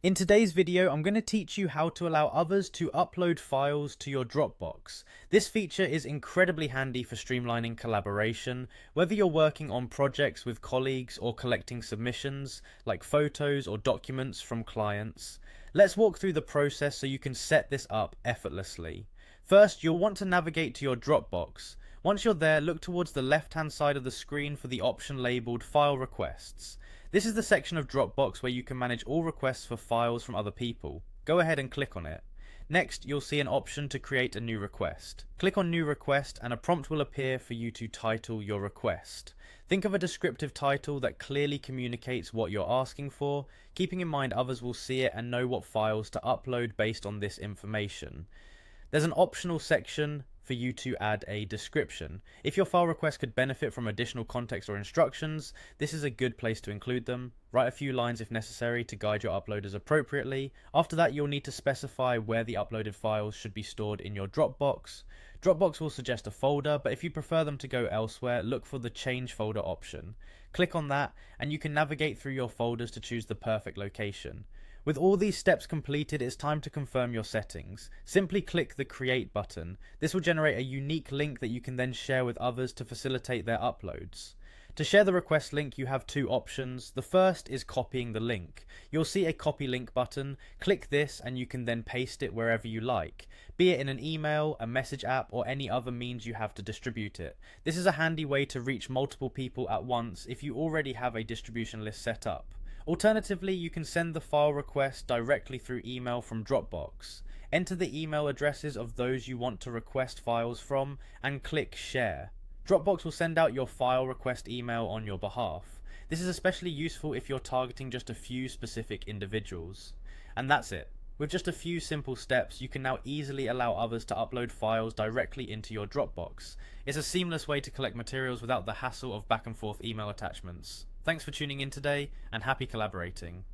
In today's video, I'm going to teach you how to allow others to upload files to your Dropbox. This feature is incredibly handy for streamlining collaboration, whether you're working on projects with colleagues or collecting submissions like photos or documents from clients. Let's walk through the process so you can set this up effortlessly. First, you'll want to navigate to your Dropbox. Once you're there, look towards the left-hand side of the screen for the option labeled File Requests. This is the section of Dropbox where you can manage all requests for files from other people. Go ahead and click on it. Next, you'll see an option to create a new request. Click on New Request and a prompt will appear for you to title your request. Think of a descriptive title that clearly communicates what you're asking for, keeping in mind others will see it and know what files to upload based on this information. There's an optional section for you to add a description. If your file request could benefit from additional context or instructions, this is a good place to include them. Write a few lines if necessary to guide your uploaders appropriately. After that, you'll need to specify where the uploaded files should be stored in your Dropbox. Dropbox will suggest a folder, but if you prefer them to go elsewhere, look for the Change Folder option. Click on that, and you can navigate through your folders to choose the perfect location. With all these steps completed, it's time to confirm your settings. Simply click the Create button. This will generate a unique link that you can then share with others to facilitate their uploads. To share the request link, you have two options. The first is copying the link. You'll see a copy link button. Click this and you can then paste it wherever you like, be it in an email, a message app, or any other means you have to distribute it. This is a handy way to reach multiple people at once if you already have a distribution list set up. Alternatively, you can send the file request directly through email from Dropbox. Enter the email addresses of those you want to request files from and click Share. Dropbox will send out your file request email on your behalf. This is especially useful if you're targeting just a few specific individuals. And that's it. With just a few simple steps, you can now easily allow others to upload files directly into your Dropbox. It's a seamless way to collect materials without the hassle of back and forth email attachments. Thanks for tuning in today, and happy collaborating.